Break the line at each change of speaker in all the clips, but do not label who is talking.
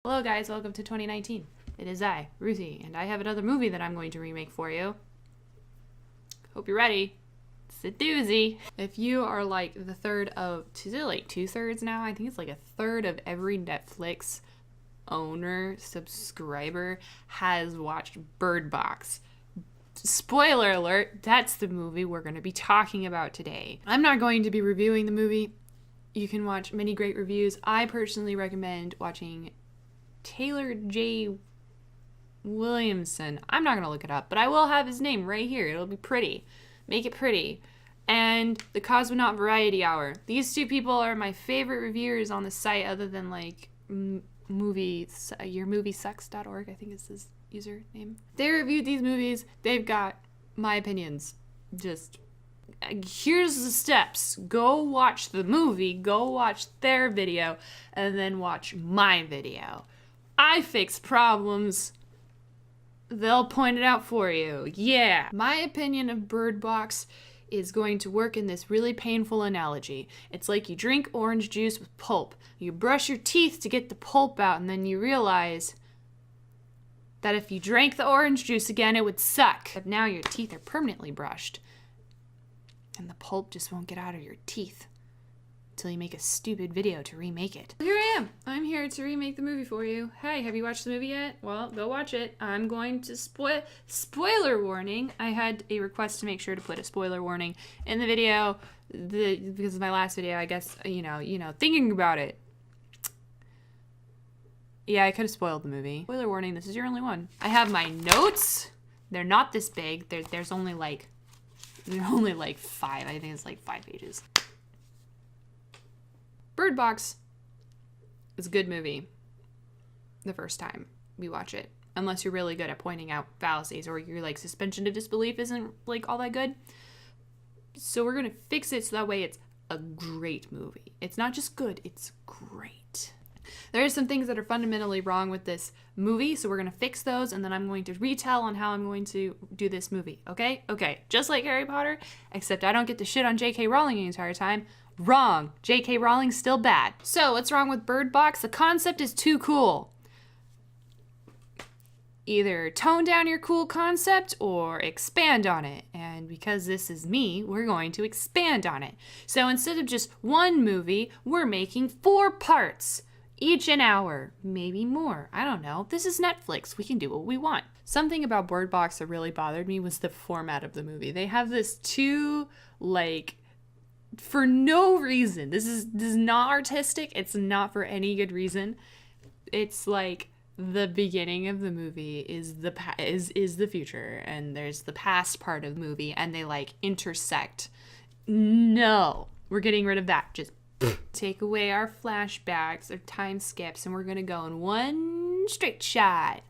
Hello guys, welcome to 2019. It is I, Ruthie, and I have another movie that I'm going to remake for you. Hope you're ready. It's a doozy. If you are like the third of, is it like 2/3 now? I think it's like a third of every Netflix owner, subscriber has watched Birdbox. Spoiler alert, that's the movie we're going to be talking about today. I'm not going to be reviewing the movie. You can watch many great reviews. I personally recommend watching Taylor J. Williamson. I'm not going to look it up, but I will have his name right here. It'll be pretty. Make it pretty. And the Cosmonaut Variety Hour. These two people are my favorite reviewers on the site other than like yourmoviesucks.org, I think is his username. They reviewed these movies. They've got my opinions. Just here's the steps. Go watch the movie, go watch their video, and then watch my video. I fix problems. They'll point it out for you. Yeah. My opinion of Bird Box is going to work in this really painful analogy. It's like you drink orange juice with pulp. You brush your teeth to get the pulp out, and then you realize that if you drank the orange juice again, it would suck. But now your teeth are permanently brushed, and the pulp just won't get out of your teeth until you make a stupid video to remake it. Here I am. I'm here to remake the movie for you. Hey, have you watched the movie yet? Well, go watch it. I'm going to spoiler warning. I had a request to make sure to put a spoiler warning in the video because of my last video, I guess, you know, thinking about it. Yeah, I could have spoiled the movie. Spoiler warning, this is your only one. I have my notes. They're not this big. There's only like 5. I think it's like 5 pages. Bird Box is a good movie the first time we watch it. Unless you're really good at pointing out fallacies or your like suspension of disbelief isn't like all that good. So we're gonna fix it so that way it's a great movie. It's not just good, it's great. There are some things that are fundamentally wrong with this movie, so we're going to fix those, and then I'm going to retell on how I'm going to do this movie, okay? Okay, just like Harry Potter, except I don't get to shit on J.K. Rowling the entire time. Wrong. J.K. Rowling's still bad. So, what's wrong with Bird Box? The concept is too cool. Either tone down your cool concept or expand on it. And because this is me, we're going to expand on it. So, instead of just one movie, we're making 4 parts. Each an hour, maybe more. I don't know. This is Netflix. We can do what we want. Something about Bird Box that really bothered me was the format of the movie. They have this for no reason. This is not artistic. It's not for any good reason. It's like the beginning of the movie is the future, and there's the past part of the movie, and they like intersect. No, we're getting rid of that. Just take away our flashbacks or time skips, and we're gonna go in one straight shot.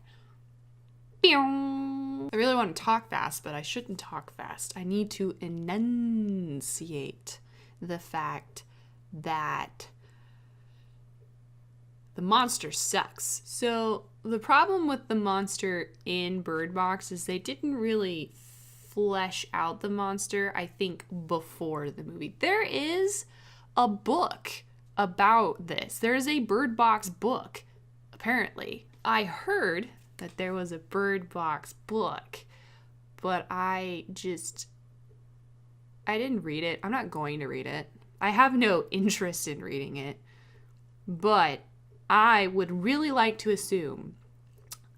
I really want to talk fast, but I shouldn't talk fast. I need to enunciate the fact that the monster sucks. So the problem with the monster in Bird Box is they didn't really flesh out the monster, I think, before the movie. There is a book about this. There's a Bird Box book, apparently. I heard that there was a Bird Box book, but I didn't read it. I'm not going to read it. I have no interest in reading it, but I would really like to assume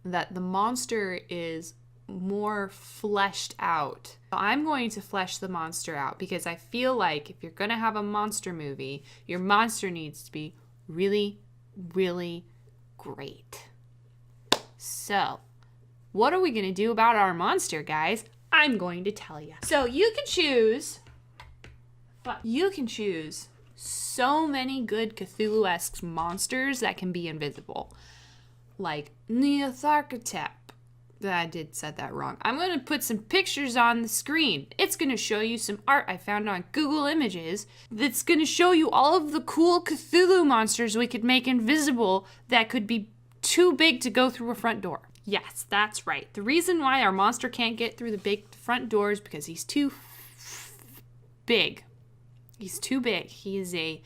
that the monster is more fleshed out. I'm going to flesh the monster out because I feel like if you're going to have a monster movie, your monster needs to be really, really great. So, what are we going to do about our monster, guys? I'm going to tell you. So, you can choose so many good Cthulhu-esque monsters that can be invisible. Like Neotharkotep. I said that wrong. I'm going to put some pictures on the screen. It's going to show you some art I found on Google Images that's going to show you all of the cool Cthulhu monsters we could make invisible that could be too big to go through a front door. Yes, that's right. The reason why our monster can't get through the big front door is because he's too big. He's too big. He is a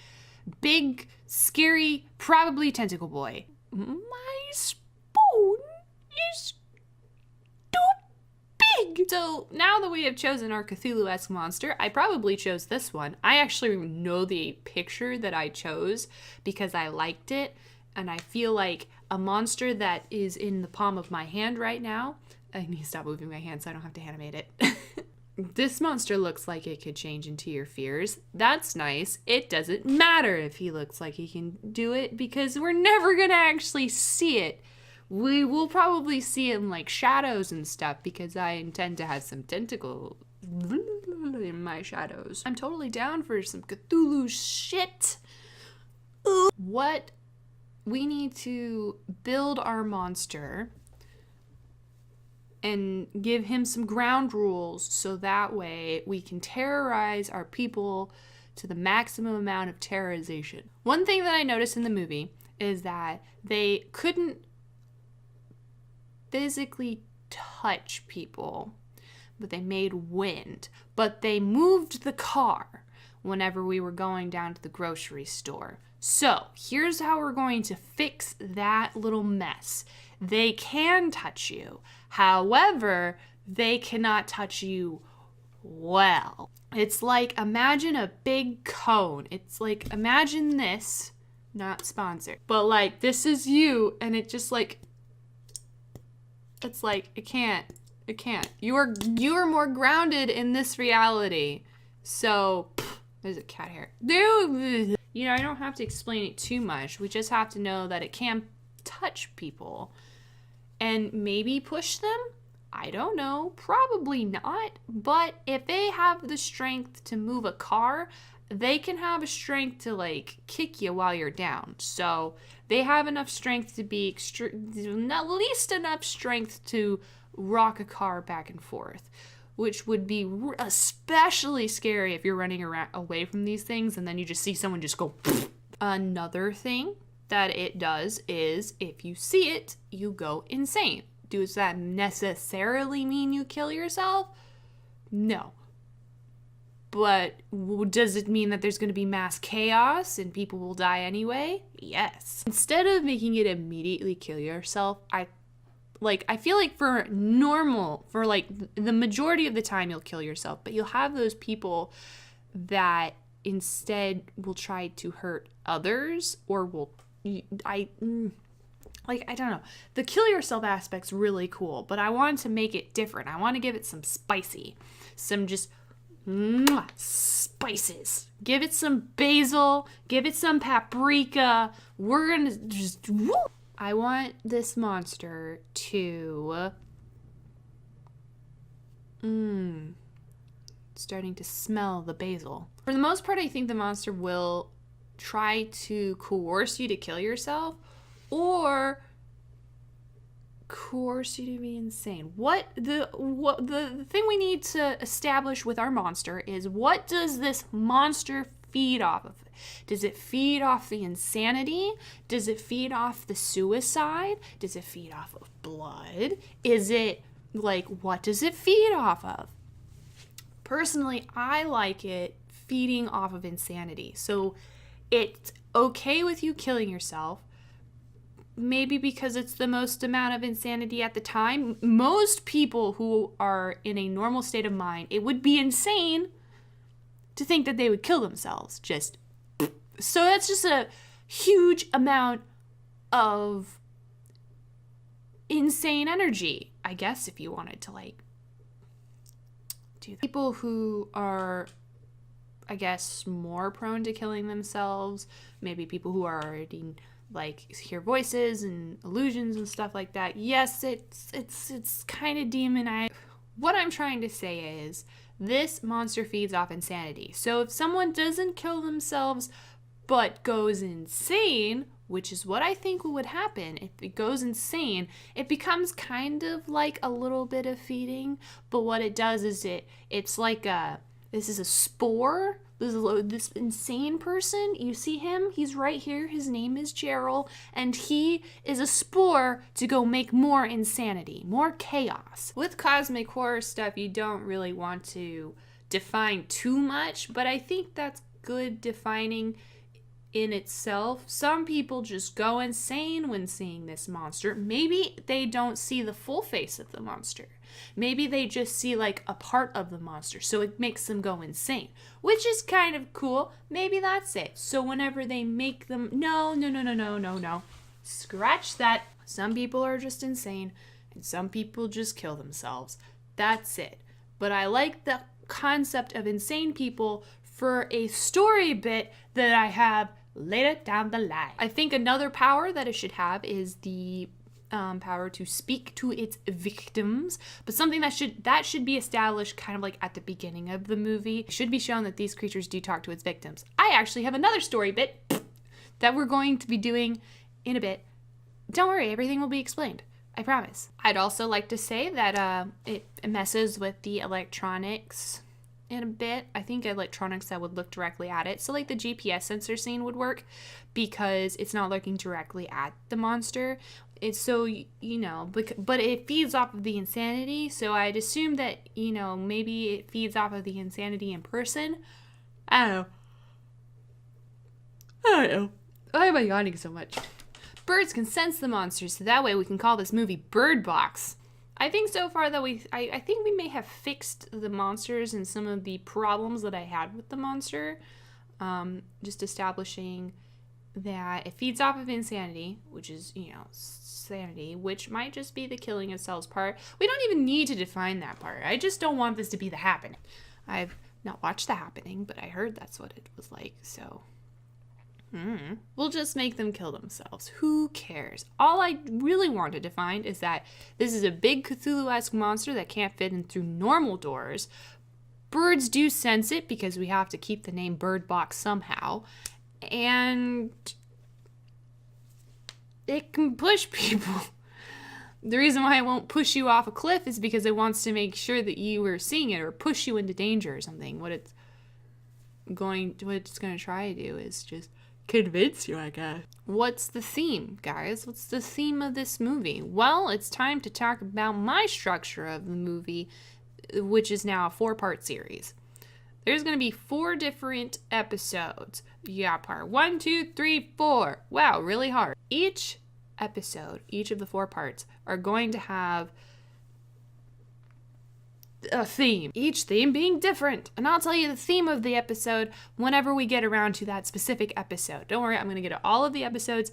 big, scary, probably tentacle boy. My spoon is too big. So now that we have chosen our Cthulhu-esque monster, I probably chose this one. I actually know the picture that I chose because I liked it, and I feel like a monster that is in the palm of my hand right now. I need to stop moving my hand so I don't have to animate it. This monster looks like it could change into your fears. That's nice. It doesn't matter if he looks like he can do it because we're never gonna actually see it. We will probably see it in like shadows and stuff because I intend to have some tentacle in my shadows. I'm totally down for some Cthulhu shit. What we need to build our monster and give him some ground rules so that way we can terrorize our people to the maximum amount of terrorization. One thing that I noticed in the movie is that they couldn't physically touch people, but they made wind. But they moved the car whenever we were going down to the grocery store. So here's how we're going to fix that little mess. They can touch you. However, they cannot touch you well. It's like, imagine a big cone. It's like, imagine this, not sponsored, but like, this is you, and it just like, it's like, it can't. You are more grounded in this reality. So, there's a cat hair. Dude, you know, I don't have to explain it too much. We just have to know that it can touch people. And maybe push them? I don't know. Probably not. But if they have the strength to move a car, they can have a strength to like kick you while you're down. So they have enough strength to be at least enough strength to rock a car back and forth, which would be especially scary if you're running around away from these things and then you just see someone just go. Another thing that it does is if you see it, you go insane. Does that necessarily mean you kill yourself? No. But does it mean that there's going to be mass chaos and people will die anyway? Yes. Instead of making it immediately kill yourself, I feel like for the majority of the time you'll kill yourself, but you'll have those people that instead will try to hurt others or will I don't know. The kill yourself aspect's really cool, but I want to make it different. I want to give it some spicy, some just spices. Give it some basil, give it some paprika. We're going to just, I want this monster to, starting to smell the basil. For the most part, I think the monster will try to coerce you to kill yourself or coerce you to be insane. What the thing we need to establish with our monster is, what does this monster feed off of? Does it feed off the insanity? Does it feed off the suicide? Does it feed off of blood? Is it like, what does it feed off of? Personally, I like it feeding off of insanity. So it's okay with you killing yourself, maybe because it's the most amount of insanity at the time. Most people who are in a normal state of mind, it would be insane to think that they would kill themselves. So that's just a huge amount of insane energy, I guess, if you wanted to like do that. People who are, I guess, more prone to killing themselves, maybe people who are already like hear voices and illusions and stuff like that. Yes, it's kind of demonized. What I'm trying to say is this monster feeds off insanity. So if someone doesn't kill themselves but goes insane, which is what I think would happen if it goes insane, it becomes kind of like a little bit of feeding. But what it does is it's like this is a spore. This insane person, you see him, he's right here, his name is Gerald, and he is a spore to go make more insanity, more chaos. With cosmic horror stuff, you don't really want to define too much, but I think that's good defining in itself. Some people just go insane when seeing this monster. Maybe they don't see the full face of the monster. Maybe they just see like a part of the monster, so it makes them go insane, which is kind of cool. Maybe that's it. So whenever they make them, no. Scratch that. Some people are just insane, and some people just kill themselves. That's it. But I like the concept of insane people for a story bit that I have later down the line. I think another power that it should have is the power to speak to its victims, but something that should be established kind of like at the beginning of the movie. It should be shown that these creatures do talk to its victims. I actually have another story bit that we're going to be doing in a bit. Don't worry, everything will be explained. I promise. I'd also like to say that it messes with the electronics in a bit. I think electronics that would look directly at it. So like the GPS sensor scene would work because it's not looking directly at the monster. It's so, you know, but it feeds off of the insanity. So I'd assume that, you know, maybe it feeds off of the insanity in person. I don't know. Why am I yawning so much? Birds can sense the monsters, so that way we can call this movie Birdbox. I think so far that I think we may have fixed the monsters and some of the problems that I had with the monster. Just establishing that it feeds off of insanity, which is, you know, sanity, which might just be the killing of cells part. We don't even need to define that part. I just don't want this to be the happening. I've not watched the happening, but I heard that's what it was like, so... We'll just make them kill themselves. Who cares? All I really want to define is that this is a big Cthulhu-esque monster that can't fit in through normal doors. Birds do sense it because we have to keep the name Birdbox somehow. And it can push people. The reason why it won't push you off a cliff is because it wants to make sure that you are seeing it or push you into danger or something. What it's going to try to do is just convince you, I guess. What's the theme, guys? What's the theme of this movie? Well, it's time to talk about my structure of the movie, which is now a 4-part series. There's going to be 4 different episodes. You got part 1, 2, 3, 4. Wow, really hard. Each episode, each of the 4 parts, are going to have a theme, each theme being different, and I'll tell you the theme of the episode whenever we get around to that specific episode. Don't worry, I'm gonna get to all of the episodes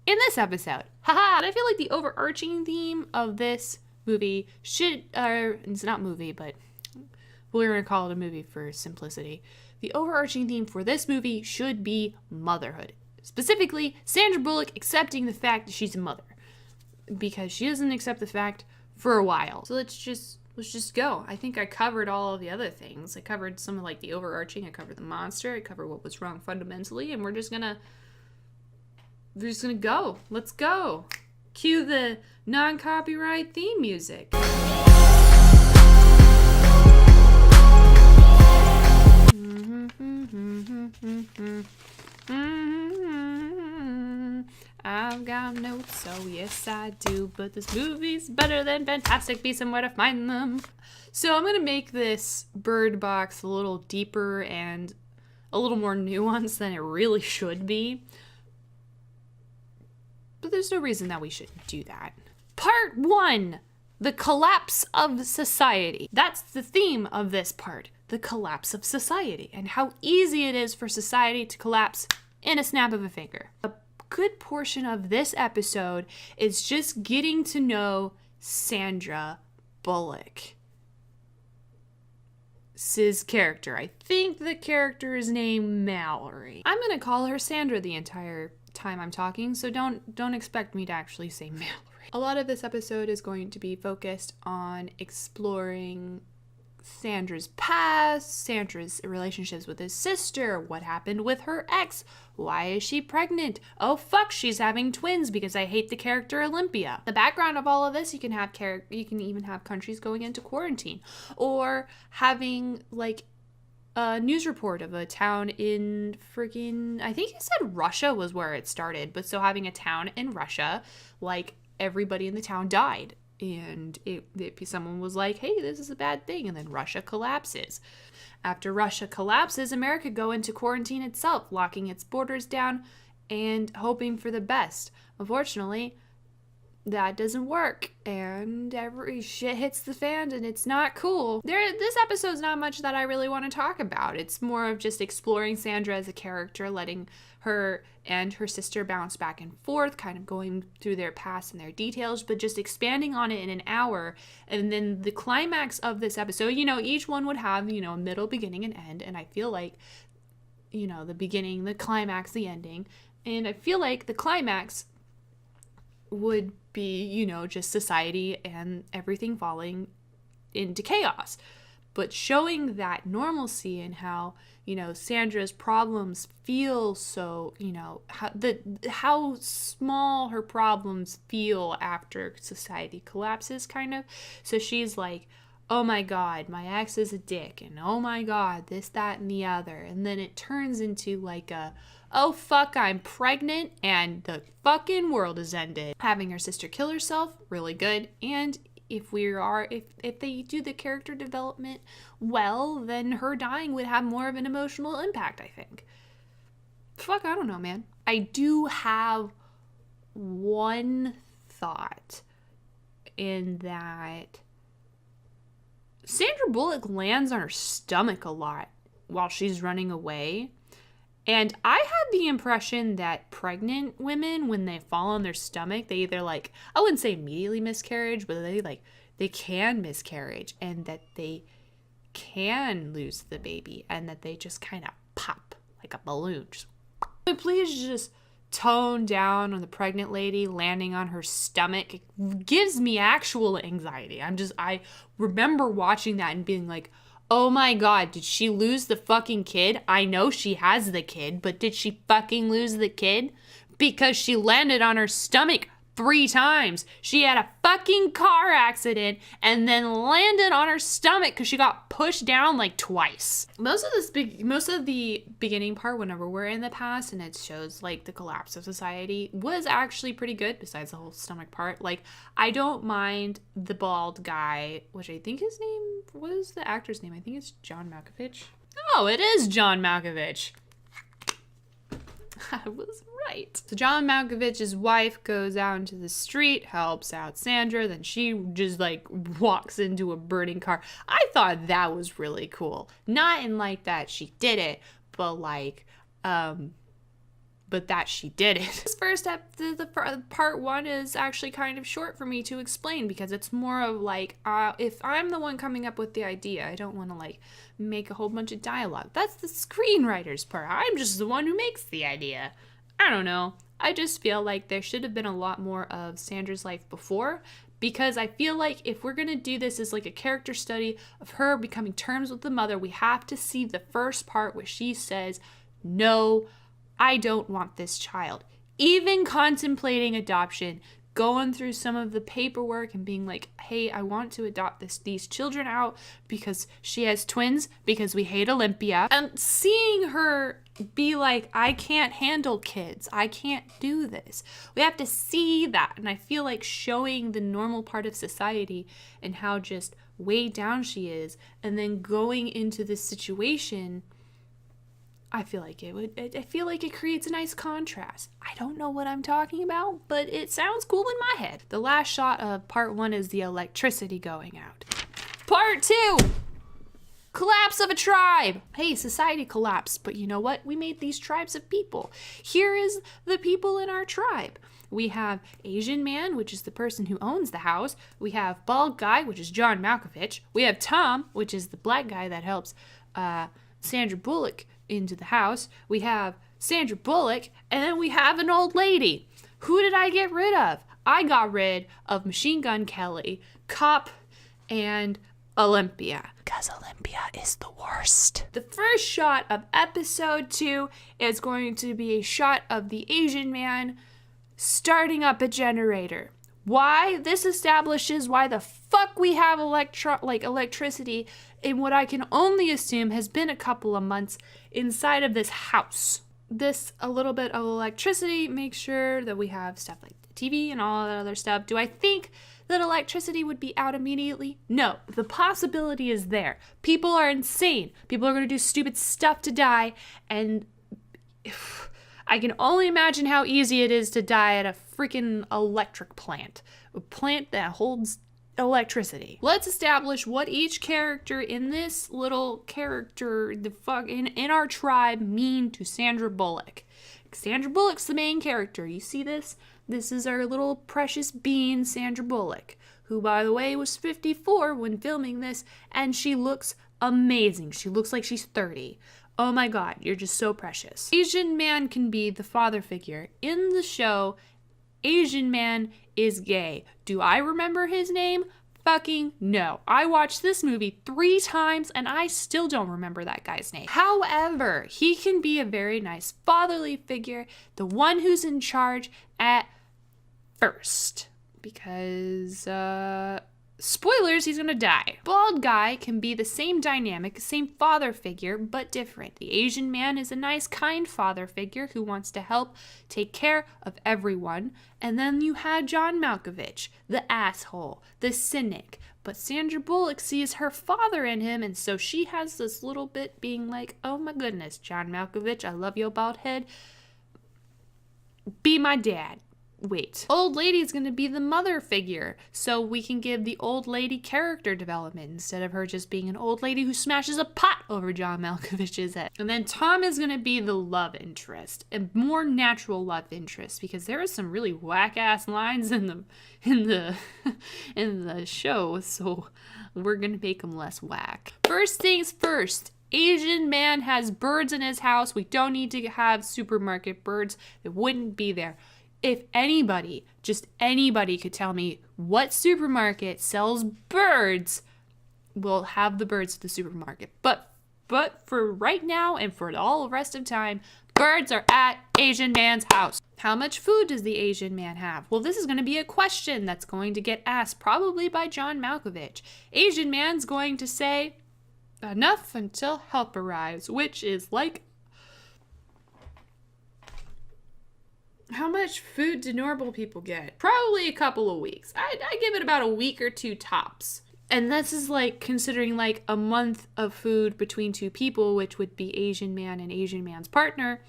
in this episode. Haha! And I feel like the overarching theme of this movie should, it's not movie, but we're gonna call it a movie for simplicity. The overarching theme for this movie should be motherhood. Specifically, Sandra Bullock accepting the fact that she's a mother, because she doesn't accept the fact for a while. So let's just go. I think I covered all of the other things. I covered some of like the overarching, I covered the monster, I covered what was wrong fundamentally, and we're just gonna go. Let's go. Cue the non-copyright theme music. I've got notes, so yes I do, but this movie's better than Fantastic Beasts and Where to Find Them. So I'm going to make this Bird Box a little deeper and a little more nuanced than it really should be. But there's no reason that we shouldn't do that. Part 1, the collapse of society. That's the theme of this part, the collapse of society, and how easy it is for society to collapse in a snap of a finger. A good portion of this episode is just getting to know Sandra Bullock's character. I think the character is named Mallory. I'm gonna call her Sandra the entire time I'm talking, so don't expect me to actually say Mallory. A lot of this episode is going to be focused on exploring Sandra's past, Sandra's relationships with his sister, what happened with her ex, why is she pregnant, oh fuck, she's having twins because I hate the character Olympia. The background of all of this, you can even have countries going into quarantine, or having like a news report of a town in freaking, I think it said Russia was where it started, but so having a town in Russia, like everybody in the town died and someone was like, hey, this is a bad thing, and then Russia collapses. After Russia collapses, America go into quarantine itself, locking its borders down and hoping for the best. Unfortunately, that doesn't work, and every shit hits the fan, and it's not cool. This episode's not much that I really want to talk about. It's more of just exploring Sandra as a character, letting her and her sister bounce back and forth, kind of going through their past and their details, but just expanding on it in an hour. And then the climax of this episode, each one would have, a middle, beginning, and end. And I feel like, the beginning, the climax, the ending. And I feel like the climax would be, just society and everything falling into chaos. But showing that normalcy and how, Sandra's problems feel so, how small her problems feel after society collapses, kind of. So she's like, oh my God, my ex is a dick, and oh my God, this, that, and the other. And then it turns into like oh fuck, I'm pregnant and the fucking world has ended. Having her sister kill herself, really good. And if they do the character development well, then her dying would have more of an emotional impact, I think. Fuck, I don't know, man. I do have one thought, in that Sandra Bullock lands on her stomach a lot while she's running away. And I had the impression that pregnant women, when they fall on their stomach, they either I wouldn't say immediately miscarriage, but they can miscarriage, and that they can lose the baby, and that they just kind of pop like a balloon. But please just tone down on the pregnant lady landing on her stomach. It gives me actual anxiety. I remember watching that and being like, oh my God, did she lose the fucking kid? I know she has the kid, but did she fucking lose the kid? Because she landed on her stomach 3 times. She had a fucking car accident and then landed on her stomach because she got pushed down twice. Most of the beginning part, whenever we're in the past and it shows the collapse of society, was actually pretty good, besides the whole stomach part. I don't mind the bald guy, which I think his name, what is the actor's name? I think it's John Malkovich. Oh, it is John Malkovich. I was right. So John Malkovich's wife goes out into the street, helps out Sandra, then she just walks into a burning car. I thought that was really cool. Not in that she did it, but that she did it. This first step, the part 1 is actually kind of short for me to explain, because it's more of if I'm the one coming up with the idea, I don't want to make a whole bunch of dialogue. That's the screenwriter's part. I'm just the one who makes the idea. I don't know. I just feel like there should have been a lot more of Sandra's life before, because I feel like if we're going to do this as a character study of her becoming terms with the mother, we have to see the first part where she says, no, I don't want this child. Even contemplating adoption, going through some of the paperwork and being like, hey, I want to adopt these children out because she has twins, because we hate Olympia. And seeing her be like, I can't handle kids. I can't do this. We have to see that. And I feel like showing the normal part of society and how just weighed down she is, and then going into this situation, I feel like it creates a nice contrast. I don't know what I'm talking about, but it sounds cool in my head. The last shot of part 1 is the electricity going out. Part 2, collapse of a tribe. Hey, society collapsed, but you know what? We made these tribes of people. Here is the people in our tribe. We have Asian man, which is the person who owns the house. We have bald guy, which is John Malkovich. We have Tom, which is the black guy that helps Sandra Bullock into the house. We have Sandra Bullock, and then we have an old lady. Who did I get rid of? I got rid of Machine Gun Kelly, Cop, and Olympia. Because Olympia is the worst. The first shot of episode 2 is going to be a shot of the Asian man starting up a generator. Why? This establishes why the fuck we have electricity in what I can only assume has been a couple of months inside of this house. A little bit of electricity makes sure that we have stuff like the TV and all that other stuff. Do I think that electricity would be out immediately? No. The possibility is there. People are insane. People are going to do stupid stuff to die, and I can only imagine how easy it is to die at a freaking electric plant. A plant that holds electricity. Let's establish what each character in this little character, in our tribe, mean to Sandra Bullock. Sandra Bullock's the main character. You see this? This is our little precious bean, Sandra Bullock, who, by the way, was 54 when filming this, and she looks amazing. She looks like she's 30. Oh my God, you're just so precious. Asian man can be the father figure. In the show, Asian man is gay. Do I remember his name? Fucking no. I watched this movie 3 times and I still don't remember that guy's name. However, he can be a very nice fatherly figure, the one who's in charge at first. Because, spoilers, he's gonna die. Bald guy can be the same dynamic, same father figure, but different. The Asian man is a nice, kind father figure who wants to help take care of everyone. And then you had John Malkovich, the asshole, the cynic. But Sandra Bullock sees her father in him, and so she has this little bit being like, oh my goodness, John Malkovich, I love your bald head. Be my dad. Wait. Old lady's gonna be the mother figure, so we can give the old lady character development instead of her just being an old lady who smashes a pot over John Malkovich's head. And then Tom is gonna be the love interest, a more natural love interest, because there are some really whack-ass lines in the in the show, so we're gonna make them less whack. First things first. Asian man has birds in his house. We don't need to have supermarket birds. They wouldn't be there. If anybody, just anybody could tell me what supermarket sells birds, we'll have the birds at the supermarket. But for right now and for all the rest of time, birds are at Asian man's house. How much food does the Asian man have? Well, this is going to be a question that's going to get asked probably by John Malkovich. Asian man's going to say, enough until help arrives, which is like, how much food do normal people get? Probably a couple of weeks. I give it about a week or 2 tops. And this is like considering like a month of food between 2 people, which would be Asian man and Asian man's partner.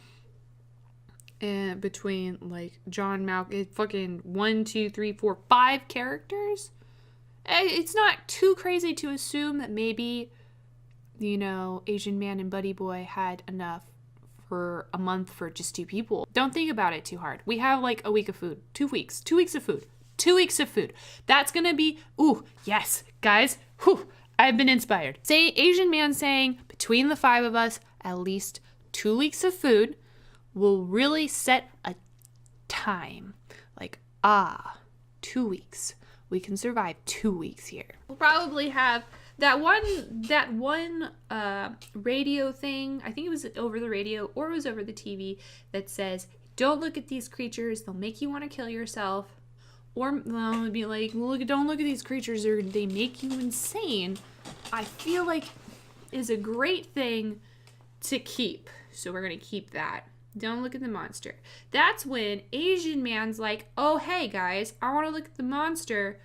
And between like John Malkovich, fucking 1, 2, 3, 4, 5 characters. It's not too crazy to assume that maybe, you know, Asian man and Buddy Boy had enough for a month for just 2 people. Don't think about it too hard. We have like a week of food, 2 weeks, 2 weeks of food, 2 weeks of food. That's gonna be, ooh, yes, guys, whew, I've been inspired. Say Asian man saying between the 5 of us, at least 2 weeks of food will really set a time. Like, 2 weeks. We can survive 2 weeks here. We'll probably have that one radio thing, I think it was over the radio or it was over the TV, that says, don't look at these creatures, they'll make you want to kill yourself. Or well, it'd be like, don't look at these creatures, or they make you insane. I feel like is a great thing to keep. So we're going to keep that. Don't look at the monster. That's when Asian man's like, oh, hey guys, I want to look at the monster,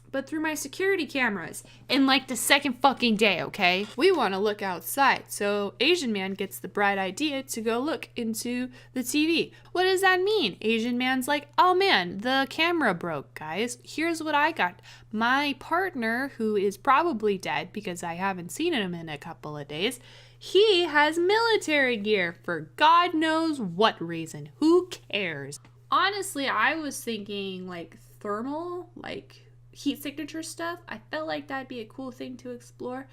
but through my security cameras in like the second fucking day, okay? We want to look outside. So Asian man gets the bright idea to go look into the TV. What does that mean? Asian man's like, oh man, the camera broke, guys. Here's what I got. My partner, who is probably dead because I haven't seen him in a couple of days, he has military gear for God knows what reason. Who cares? Honestly, I was thinking like thermal, like heat signature stuff. I felt like that'd be a cool thing to explore.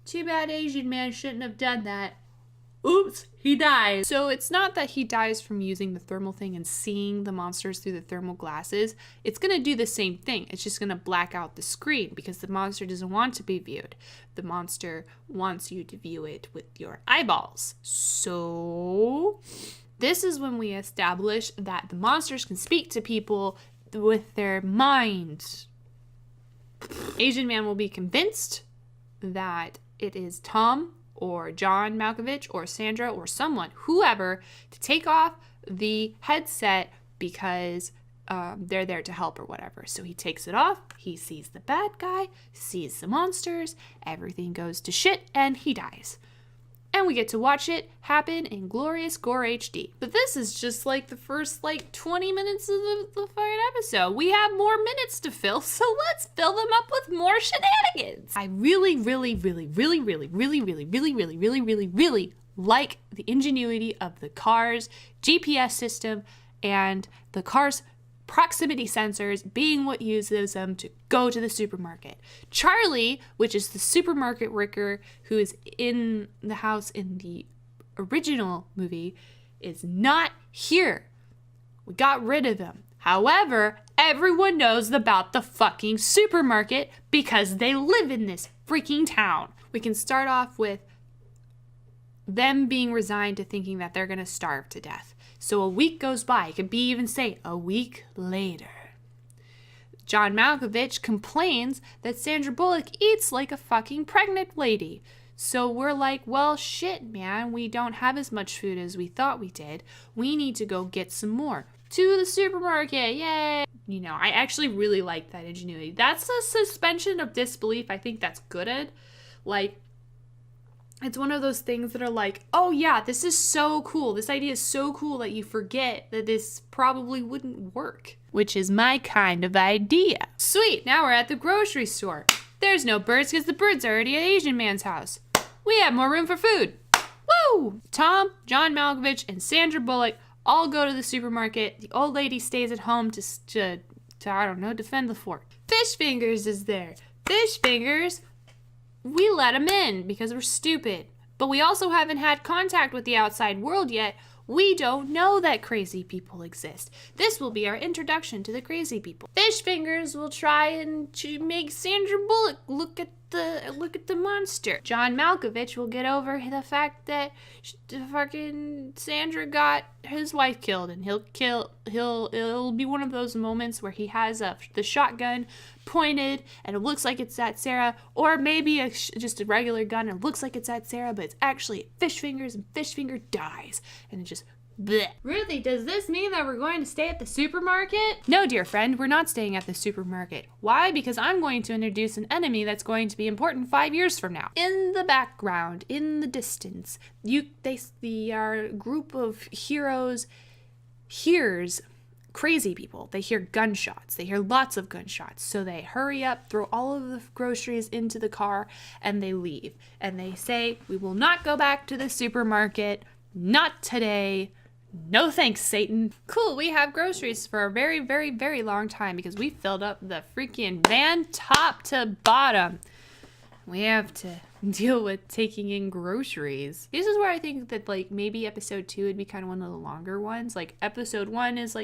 Too bad Asian man shouldn't have done that. Oops, he dies. So it's not that he dies from using the thermal thing and seeing the monsters through the thermal glasses. It's gonna do the same thing. It's just gonna black out the screen because the monster doesn't want to be viewed. The monster wants you to view it with your eyeballs. So this is when we establish that the monsters can speak to people with their mind. Asian man will be convinced that it is Tom or John Malkovich or Sandra or someone, whoever, to take off the headset, because they're there to help or whatever. So he takes it off, he sees the bad guy, sees the monsters, everything goes to shit, and he dies. And we get to watch it happen in glorious gore HD. But this is just like the first 20 minutes of the fucking episode. We have more minutes to fill, so let's fill them up with more shenanigans. I really like the ingenuity of the car's GPS system and the car's proximity sensors being what uses them to go to the supermarket. Charlie, which is the supermarket worker who is in the house in the original movie, is not here. We got rid of him. However, everyone knows about the fucking supermarket because they live in this freaking town. We can start off with them being resigned to thinking that they're going to starve to death. So a week goes by. It could be even say a week later. John Malkovich complains that Sandra Bullock eats like a fucking pregnant lady. So we're like, well, shit, man. We don't have as much food as we thought we did. We need to go get some more. To the supermarket. Yay. You know, I actually really like that ingenuity. That's a suspension of disbelief I think that's good at. It's one of those things that are like, oh yeah, this is so cool. This idea is so cool that you forget that this probably wouldn't work. Which is my kind of idea. Sweet, now we're at the grocery store. There's no birds because the birds are already at Asian man's house. We have more room for food. Woo! Tom, John Malkovich, and Sandra Bullock all go to the supermarket. The old lady stays at home to I don't know, defend the fort. Fish Fingers is there. Fish Fingers, we let him in because we're stupid. But we also haven't had contact with the outside world yet. We don't know that crazy people exist. This will be our introduction to the crazy people. Fish Fingers will try and make Sandra Bullock look at the monster. John Malkovich will get over the fact that fucking Sandra got his wife killed, and it'll be one of those moments where he has the shotgun pointed and it looks like it's at Sarah, or maybe just a regular gun and it looks like it's at Sarah, but it's actually Fish Fingers, and Fish Finger dies, and it just bleh. Ruthie, does this mean that we're going to stay at the supermarket? No, dear friend, we're not staying at the supermarket. Why? Because I'm going to introduce an enemy that's going to be important 5 years from now. In the background, in the distance, our group of heroes hears crazy people. They hear gunshots. They hear lots of gunshots. So they hurry up, throw all of the groceries into the car, and they leave. And they say, we will not go back to the supermarket. Not today. No thanks, Satan. Cool, we have groceries for a very, very, very long time because we filled up the freaking van top to bottom. We have to deal with taking in groceries. This is where I think that maybe episode 2 would be kind of one of the longer ones. Episode 1 is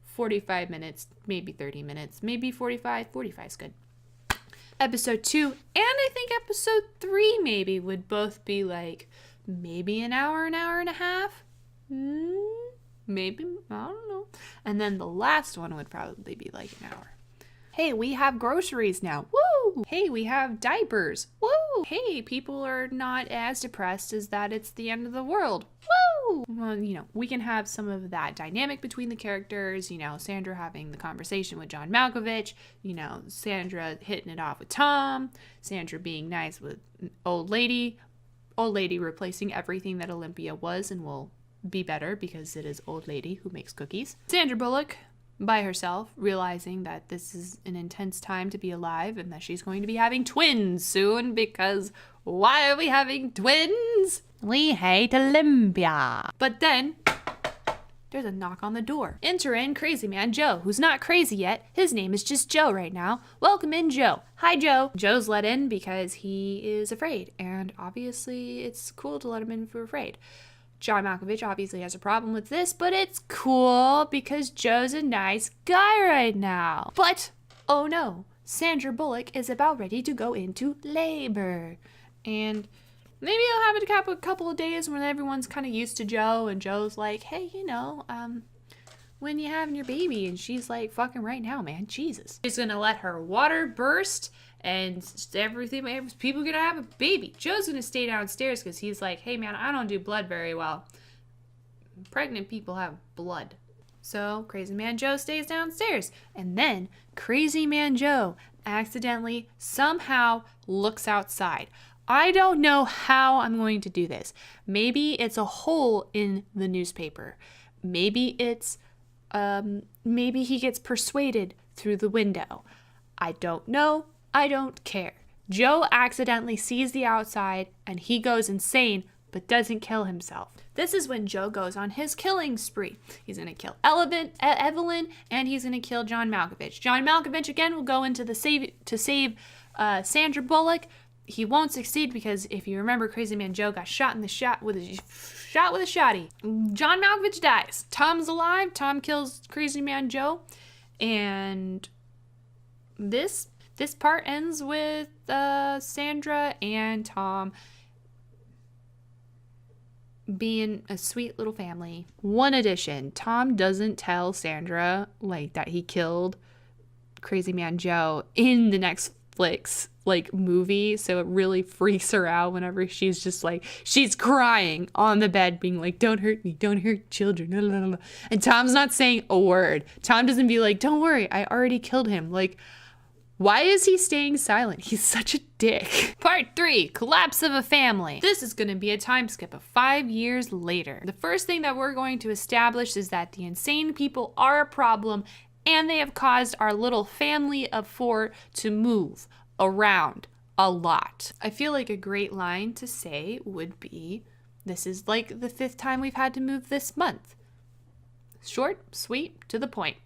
45 minutes, maybe 30 minutes, maybe 45. 45 is good. Episode 2 and I think episode 3 maybe would both be maybe an hour and a half. Maybe, I don't know. And then the last one would probably be an hour. Hey, we have groceries now. Woo! Hey, we have diapers. Woo! Hey, people are not as depressed as that it's the end of the world. Woo! Well, we can have some of that dynamic between the characters, Sandra having the conversation with John Malkovich, Sandra hitting it off with Tom, Sandra being nice with old lady replacing everything that Olympia was and will be better because it is old lady who makes cookies. Sandra Bullock by herself, realizing that this is an intense time to be alive and that she's going to be having twins soon because why are we having twins? We hate Olympia. But then there's a knock on the door. Enter in crazy man Joe, who's not crazy yet. His name is just Joe right now. Welcome in, Joe. Hi, Joe. Joe's let in because he is afraid, and obviously it's cool to let him in if we're afraid. John Malkovich obviously has a problem with this, but it's cool because Joe's a nice guy right now. But, oh no, Sandra Bullock is about ready to go into labor. And maybe I'll have it a couple of days when everyone's kind of used to Joe, and Joe's like, hey, when you having your baby? And she's like, fucking right now, man, Jesus. She's gonna let her water burst and everything, people gonna have a baby. Joe's gonna stay downstairs because he's like, hey man, I don't do blood very well. Pregnant people have blood. So Crazy Man Joe stays downstairs. And then Crazy Man Joe accidentally somehow looks outside. I don't know how I'm going to do this. Maybe it's a hole in the newspaper. Maybe it's, maybe he gets persuaded through the window. I don't know. I don't care. Joe accidentally sees the outside and he goes insane, but doesn't kill himself. This is when Joe goes on his killing spree. He's going to kill Evelyn, and he's going to kill John Malkovich. John Malkovich, again, will go into the save Sandra Bullock. He won't succeed because if you remember, Crazy Man Joe got shot with a shotty. John Malkovich dies. Tom's alive. Tom kills Crazy Man Joe. And this part ends with Sandra and Tom being a sweet little family. One addition, Tom doesn't tell Sandra like that he killed Crazy Man Joe in the Netflix movie, so it really freaks her out whenever she's just like, she's crying on the bed being like, don't hurt me, don't hurt children, and Tom's not saying a word. Tom doesn't be like, don't worry, I already killed him. Like, why is he staying silent? He's such a dick. Part 3, collapse of a family. This is going to be a time skip of 5 years later. The first thing that we're going to establish is that the insane people are a problem and they have caused our little family of 4 to move around a lot. I feel like a great line to say would be, this is like the 5th time we've had to move this month. Short, sweet, to the point.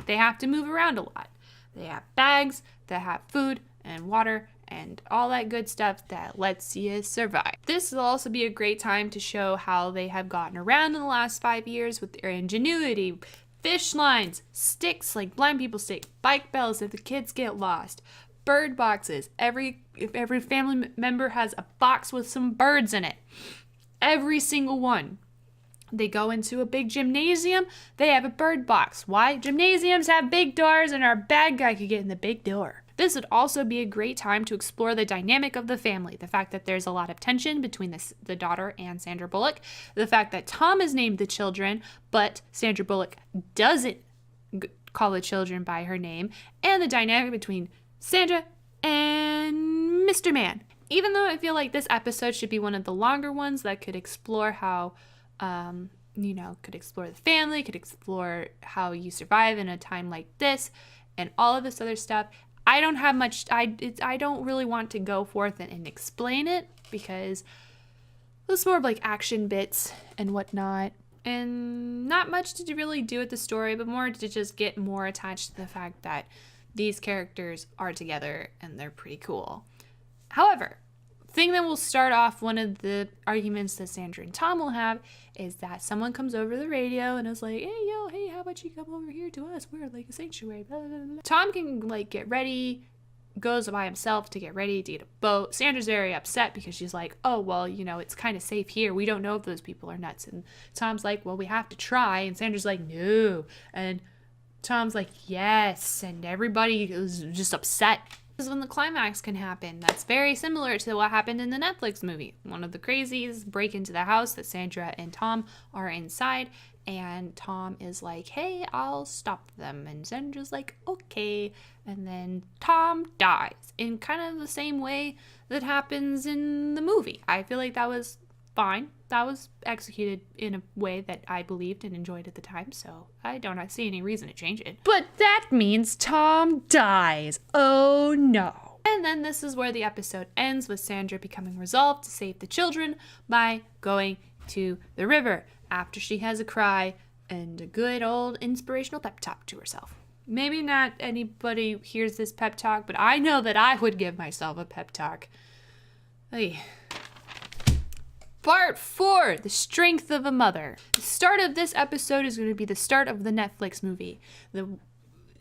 They have to move around a lot. They have bags that have food and water and all that good stuff that lets you survive. This will also be a great time to show how they have gotten around in the last 5 years with their ingenuity. Fish lines, sticks like blind people stick, bike bells if the kids get lost, bird boxes. Every family member has a box with some birds in it. Every single one. They go into a big gymnasium, they have a bird box. Why? Gymnasiums have big doors and our bad guy could get in the big door. This would also be a great time to explore the dynamic of the family. The fact that there's a lot of tension between the daughter and Sandra Bullock. The fact that Tom has named the children, but Sandra Bullock doesn't call the children by her name. And the dynamic between Sandra and Mr. Man. Even though I feel like this episode should be one of the longer ones that could explore how could explore the family, could explore how you survive in a time like this and all of this other stuff. I don't have much, I don't really want to go forth and explain it because it's more of like action bits and whatnot and not much to really do with the story, but more to just get more attached to the fact that these characters are together and they're pretty cool. However, thing that will start off one of the arguments that Sandra and Tom will have is that someone comes over the radio and is like, hey, how about you come over here to us? We're like a sanctuary, blah, blah, blah. Tom can like get ready, goes by himself to get ready to get a boat. Sandra's very upset because she's like, oh, well, it's kind of safe here. We don't know if those people are nuts. And Tom's like, well, we have to try. And Sandra's like, no. And Tom's like, yes. And everybody is just upset. This is when the climax can happen. That's very similar to what happened in the Netflix movie. One of the crazies break into the house that Sandra and Tom are inside, and Tom is like, hey, I'll stop them. And Sandra's like, okay. And then Tom dies in kind of the same way that happens in the movie. I feel like that was fine. That was executed in a way that I believed and enjoyed at the time, so I don't see any reason to change it. But that means Tom dies. Oh no. And then this is where the episode ends with Sandra becoming resolved to save the children by going to the river after she has a cry and a good old inspirational pep talk to herself. Maybe not anybody hears this pep talk, but I know that I would give myself a pep talk. Hey. Part 4, the strength of a mother. The start of this episode is going to be the start of the Netflix movie.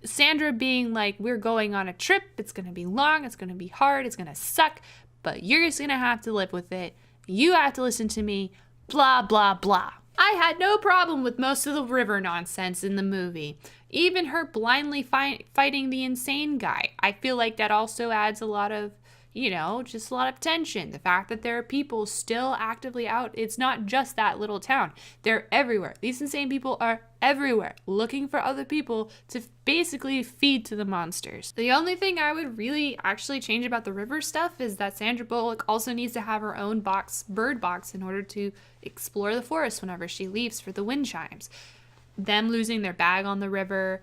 Sandra being like, we're going on a trip. It's going to be long. It's going to be hard. It's going to suck. But you're just going to have to live with it. You have to listen to me. Blah, blah, blah. I had no problem with most of the river nonsense in the movie. Even her blindly fighting the insane guy. I feel like that also adds a lot of, you know, just a lot of tension. The fact that there are people still actively out. It's not just that little town. They're everywhere. These insane people are everywhere looking for other people to basically feed to the monsters. The only thing I would really actually change about the river stuff is that Sandra Bullock also needs to have her own bird box in order to explore the forest whenever she leaves for the wind chimes. Them losing their bag on the river,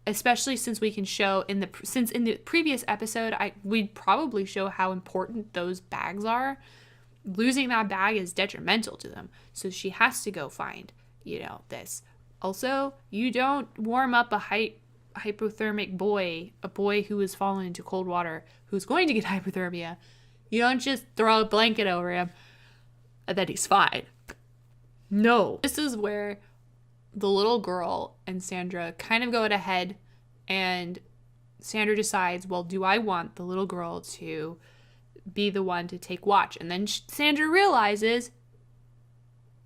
especially since we can show in the previous episode, we'd probably show how important those bags are. Losing that bag is detrimental to them. So she has to go find, you know, this. Also, you don't warm up a hypothermic boy, a boy who has fallen into cold water, who's going to get hypothermia. You don't just throw a blanket over him and then he's fine. No. This is where the little girl and Sandra kind of go at a head, and Sandra decides, well, do I want the little girl to be the one to take watch? And then Sandra realizes,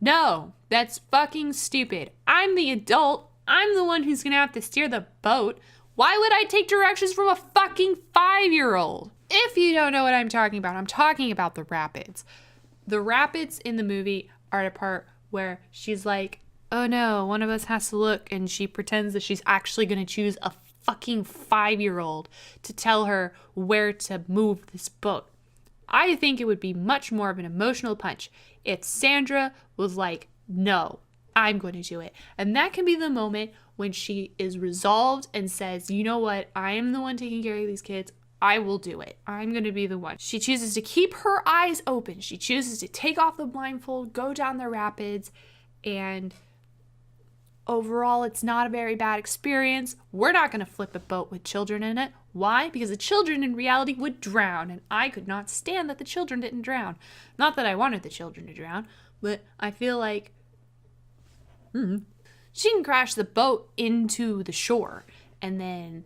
no, that's fucking stupid. I'm the adult. I'm the one who's gonna have to steer the boat. Why would I take directions from a fucking 5-year-old? If you don't know what I'm talking about the rapids. The rapids in the movie are the part where she's like, oh no, one of us has to look, and she pretends that she's actually going to choose a fucking 5-year-old to tell her where to move this boat. I think it would be much more of an emotional punch if Sandra was like, no, I'm going to do it. And that can be the moment when she is resolved and says, you know what, I am the one taking care of these kids. I will do it. I'm going to be the one. She chooses to keep her eyes open. She chooses to take off the blindfold, go down the rapids, and overall, it's not a very bad experience. We're not going to flip a boat with children in it. Why? Because the children in reality would drown, and I could not stand that the children didn't drown. Not that I wanted the children to drown, but I feel like she can crash the boat into the shore, and then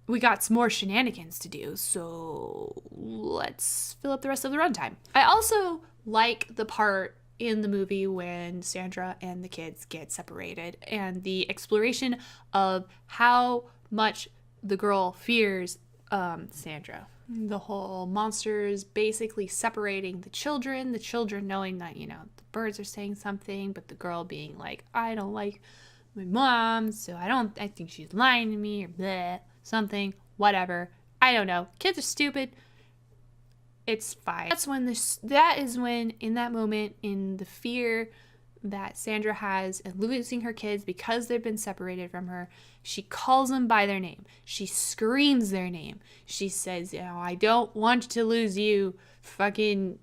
we got some more shenanigans to do, so let's fill up the rest of the runtime. I also like the part in the movie when Sandra and the kids get separated and the exploration of how much the girl fears Sandra. The whole monsters basically separating the children knowing that, you know, the birds are saying something, but the girl being like, I don't like my mom, so I think she's lying to me, or bleh, something, whatever. I don't know. Kids are stupid. It's fine. That is when, in that moment, in the fear that Sandra has of losing her kids because they've been separated from her, she calls them by their name. She screams their name. She says, you know, I don't want to lose you, fucking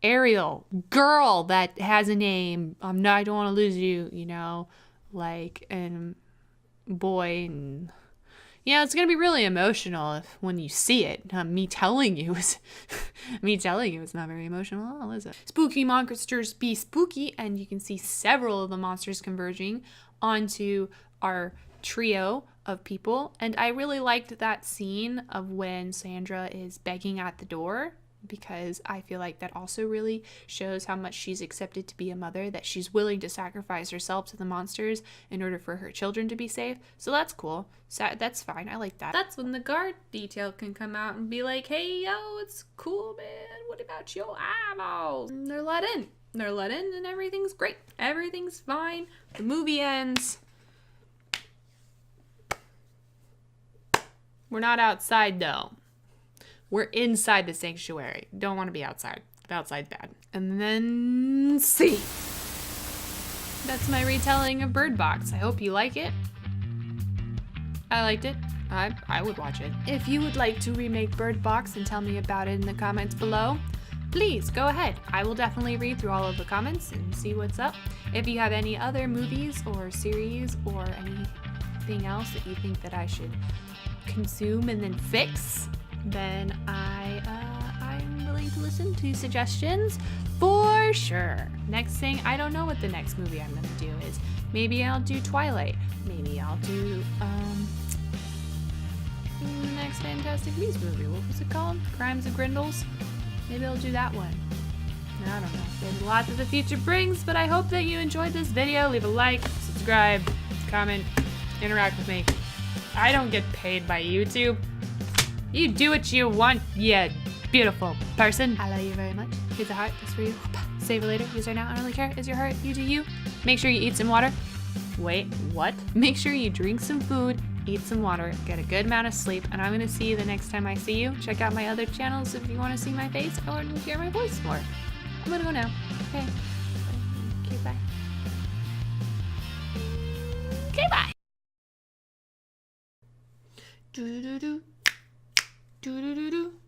Ariel, girl that has a name. I don't want to lose you, you know, like, and boy, and yeah, it's gonna be really emotional when you see it. Me telling you is not very emotional at all, is it? Spooky monsters be spooky, and you can see several of the monsters converging onto our trio of people. And I really liked that scene of when Sandra is begging at the door, because I feel like that also really shows how much she's accepted to be a mother, that she's willing to sacrifice herself to the monsters in order for her children to be safe. So that's cool. So that's fine. I like that. That's when the guard detail can come out and be like, hey, yo, it's cool, man. What about your eyeballs? And they're let in. And everything's great. Everything's fine. The movie ends. We're not outside, though. We're inside the sanctuary. Don't want to be outside. Outside's bad. And then see. That's my retelling of Bird Box. I hope you like it. I liked it. I would watch it. If you would like to remake Bird Box and tell me about it in the comments below, please go ahead. I will definitely read through all of the comments and see what's up. If you have any other movies or series or anything else that you think that I should consume and then fix, then I'm willing to listen to suggestions for sure. Next thing, I don't know what the next movie I'm gonna do is. Maybe I'll do Twilight. Maybe I'll do the next Fantastic Beasts movie. What was it called? Crimes of Grindels? Maybe I'll do that one. I don't know. There's a lot that the future brings, but I hope that you enjoyed this video. Leave a like, subscribe, comment, interact with me. I don't get paid by YouTube. You do what you want, you beautiful person. I love you very much. Here's a heart, that's for you. Save it later, use right now, I don't really care. Is your heart, you do you. Make sure you eat some water. Wait, what? Make sure you drink some food, eat some water, get a good amount of sleep, and I'm gonna see you the next time I see you. Check out my other channels if you wanna see my face or hear my voice more. I'm gonna go now. Okay. Okay, bye. Okay, bye. Do do do do do do do.